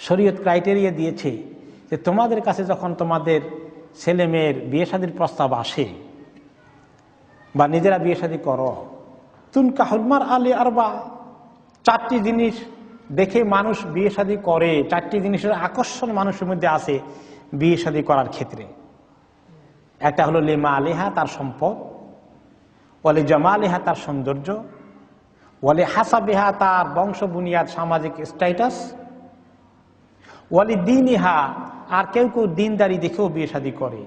শরীয়ত ক্রাইটেরিয়া দিয়েছে যে তোমাদের কাছে যখন তোমাদের ছেলে মেয়ের বিয়ে শাদীর প্রস্তাব আসে বা নিজেরা বিয়ে শাদী করো, তুনকাহুল মারআ লিআরবা, 4টি জিনিস দেখে মানুষ বিয়ে শাদী করে, 4টি জিনিসের আকর্ষণ মানুষের মধ্যে আছে বিয়ে শাদী করার ক্ষেত্রে। একটা হলো লিমা আলিহা, তার সম্পদ, ওয়ালি জামালিহা, তার সৌন্দর্য, ওয়ালি হাসাবিহা, তার বংশ বুনিয়াদ সামাজিক স্ট্যাটাস, ওয়ালি দীনিহা, আর কেউ কেউ দিনদারি দেখেও বিয়ে শাদী করে।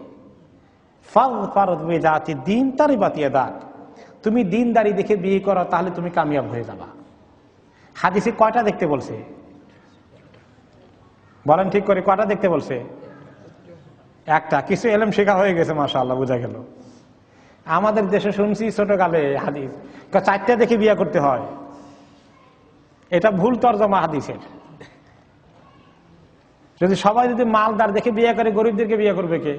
ফাযফার বিযাতি দ্বীন তারিবাত ইয়াদাক, তুমি দিনদারি দেখে বিয়ে করো তাহলে তুমি কামিয়াব হয়ে যাবা। হাদিসে কয়টা দেখতে বলছে বলেন ঠিক করে, কয়টা দেখতে বলছে? একটা। কিছু এলেম শেখা হয়ে গেছে, মাশাআল্লাহ, বোঝা গেল। আমাদের দেশে শুনছি ছোটকালে হাদিস 4টা দেখে বিয়ে করতে হয়, এটা ভুল তরজমা হাদিসের। যদি সবাই যদি মালদার দেখে বিয়ে করে, গরিবদেরকে বিয়ে করবে কে?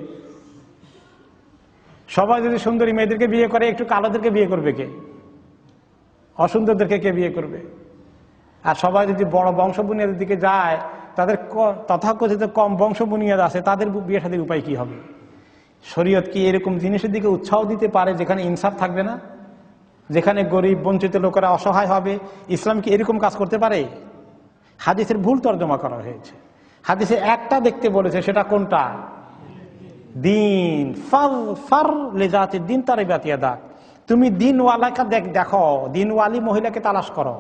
সবাই যদি সুন্দরী মেয়েদেরকে বিয়ে করে, একটু কালোদেরকে বিয়ে করবে কে? অসুন্দরদেরকে কে বিয়ে করবে? আর সবাই যদি বড় বংশ বুনিয়াদের দিকে যায়, তাদের তথাকথিত কম বংশ বুনিয়াদ আছে, তাদের বিয়ে শাদীর উপায় কি হবে? শরীয়ত কি এরকম জিনিসের দিকে উৎসাহ দিতে পারে যেখানে ইনসাফ থাকবে না, যেখানে গরিব বঞ্চিত লোকেরা অসহায় হবে? ইসলাম কি এরকম কাজ করতে পারে? হাদিসের ভুল তর্জমা করা হয়েছে। হাদিসে একটা দেখতে বলেছে, সেটা কোনটা? দিন। ফার লিযাতি দ্বীন তারিবাত ইয়াদাক, তুমি দিনওয়ালাকে দেখো, দিনওয়ালি মহিলাকে তালাশ করো,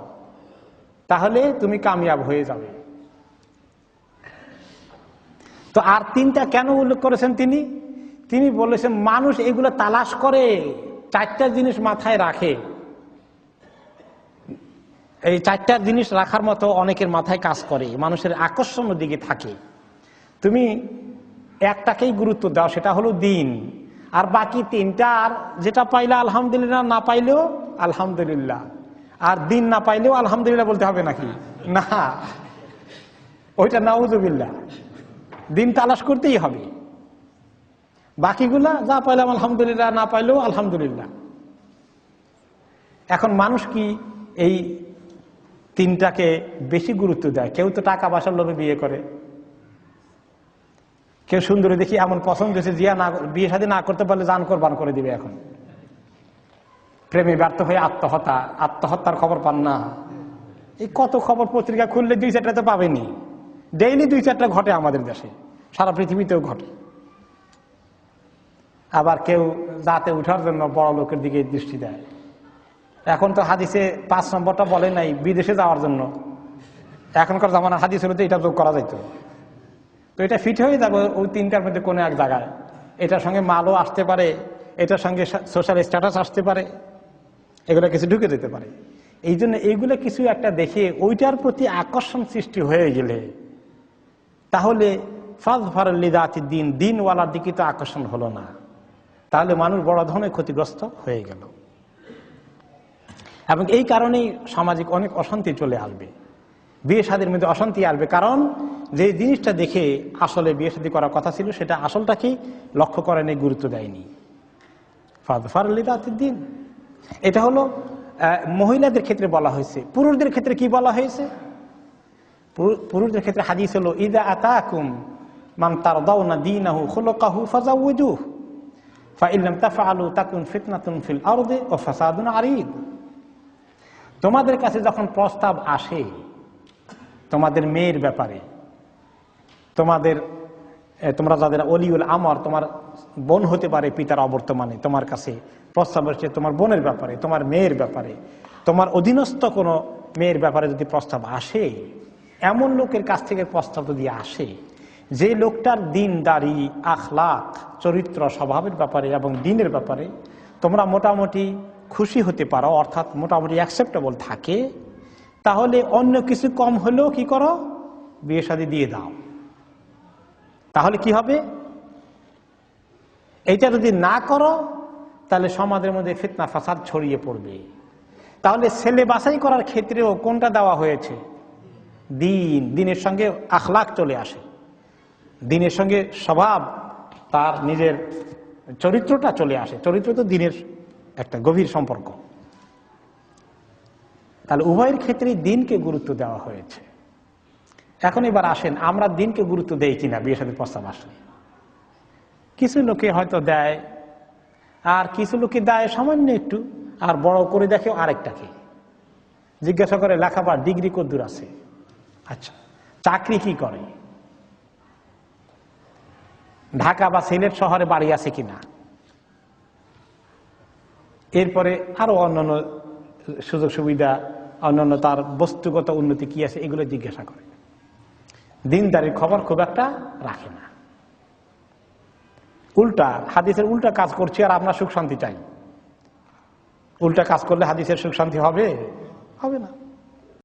তাহলে তুমি কামিয়াব হয়ে যাবে। তো আর 3টা কেন উল্লেখ করেছেন তিনি? তিনি বলেছেন মানুষ এগুলো তালাশ করে, 4টা জিনিস মাথায় রাখে। এই 4টা জিনিস রাখার মতো অনেকের মাথায় কাজ করে, মানুষের আকর্ষণের দিকে থাকে। তুমি একটাকেই গুরুত্ব দাও, সেটা হলো দিন। আর বাকি 3টার যেটা পাইলে আলহামদুলিল্লাহ, না পাইলেও আলহামদুলিল্লাহ। আর দিন না পাইলেও আলহামদুলিল্লাহ বলতে হবে নাকি? না, ওইটা নাউজুবিল্লাহ। দিন তালাশ করতেই হবে, বাকিগুলা যা পাইলাম আলহামদুলিল্লাহ, না পাইলেও আলহামদুলিল্লাহ। এখন মানুষ কি এই 3টাকে বেশি গুরুত্ব দেয়? কেউ তো টাকা পয়সার লোভে বিয়ে করে, কেউ সুন্দরী দেখি এমন পছন্দ হয়েছে বিয়ে শাদী না করতে পারলে জান কোরবান করে দিবে। এখন প্রেমে ব্যর্থ হয়ে আত্মহত্যার খবর পান না? এই কত খবর পত্রিকা খুললে 2-4টা তো পাবেনি। ডেইলি 2-4টা ঘটে আমাদের দেশে, সারা পৃথিবীতেও ঘটে। আবার কেউ যাতে উঠার জন্য বড় লোকের দিকে দৃষ্টি দেয়। এখন তো হাদিসে 5 নম্বরটা বলে নাই বিদেশে যাওয়ার জন্য। এখনকার জামানার হাদিস হলে তো এটা যোগ করা যাইত। তো এটা ফিট হয়ে যাবে ওই 3টার মধ্যে কোনো এক জায়গায়। এটার সঙ্গে মালও আসতে পারে, এটার সঙ্গে সোশ্যাল স্ট্যাটাস আসতে পারে, এগুলো কিছু ঢুকে যেতে পারে। এই জন্য এইগুলো কিছু একটা দেখে ওইটার প্রতি আকর্ষণ সৃষ্টি হয়ে গেলে তাহলে ফাযফার লিযাতি দ্বীন, দিনওয়ালার দিকে তো আকর্ষণ হলো না, তাহলে মানুষ বড় ধরনের ক্ষতিগ্রস্ত হয়ে গেল। এবং এই কারণেই সামাজিক অনেক অশান্তি চলে আসবে, বিয়ে শাদীর মধ্যে অশান্তি আসবে। কারণ যে জিনিসটা দেখে আসলে বিয়ে শাদী করার কথা ছিল, সেটা আসলটা কি লক্ষ্য করেনি, গুরুত্ব দেয়নি। ফাযফার লিযাতি দ্বীন, এটা হলো মহিলাদের ক্ষেত্রে বলা হয়েছে। পুরুষদের ক্ষেত্রে কি বলা হয়েছে? পুরুষদের ক্ষেত্রে হাদিস হলো ইযা আতাকুম মান তারদাউনা দীনাহু খুলুকাহু ফাযাওয়িজুহু ফাইন লাম তাফআলু তাকুন ফিতনাতুন ফিল আরদি ওয়া ফাসাদুন আরিদ। তোমাদের কাছে যখন প্রস্তাব আসে তোমাদের মেয়ের ব্যাপারে, তোমরা যাদের ওলিউল আমর, তোমার বোন হতে পারে পিতার অবর্তমানে, তোমার কাছে প্রস্তাব আসছে তোমার বোনের ব্যাপারে, তোমার মেয়ের ব্যাপারে, তোমার অধীনস্থ কোনো মেয়ের ব্যাপারে যদি প্রস্তাব আসে, এমন লোকের কাছ থেকে প্রস্তাব যদি আসে যে লোকটার দিনদারি, আখলাক, চরিত্র, স্বভাবের ব্যাপারে এবং দিনের ব্যাপারে তোমরা মোটামুটি খুশি হতে পারো, অর্থাৎ মোটামুটি অ্যাকসেপ্টেবল থাকে, তাহলে অন্য কিছু কম হলেও কি করো, বিয়ে শাদী দিয়ে দাও। তাহলে কি হবে? এইটা যদি না করো তাহলে সমাজের মধ্যে ফিতনা ফাসাদ ছড়িয়ে পড়বে। তাহলে ছেলে বাছাই করার ক্ষেত্রেও কোনটা দেওয়া হয়েছে? দিন। দিনের সঙ্গে আখলাক চলে আসে, দিনের সঙ্গে স্বভাব, তার নিজের চরিত্রটা চলে আসে। চরিত্র তো দিনের একটা গভীর সম্পর্ক। তাহলে উভয়ের ক্ষেত্রেই দিনকে গুরুত্ব দেওয়া হয়েছে। এখন এবার আসেন, আমরা দিনকে গুরুত্ব দেই কিনা বিয়ে শাদীর প্রস্তাব আসলে? কিছু লোকে হয়তো দেয়, আর কিছু লোকে দেয় সামান্য একটু, আর বড় করে দেখে আরেকটাকে। জিজ্ঞাসা করে লেখাপড়া ডিগ্রি কতদূর আছে, আচ্ছা চাকরি কি করে, ঢাকা বা সিলেট শহরে বাড়ি আছে কিনা, এরপরে আরো অন্যান্য সুযোগ সুবিধা, অন্যান্য তার বস্তুগত উন্নতি কি আছে, এগুলো জিজ্ঞাসা করে। দিনদারির খবর খুব একটা রাখে না। উল্টা হাদিসের উল্টা কাজ করছি, আর আপনার সুখ শান্তি চাই। উল্টা কাজ করলে হাদিসের সুখ শান্তি হবে? হবে না।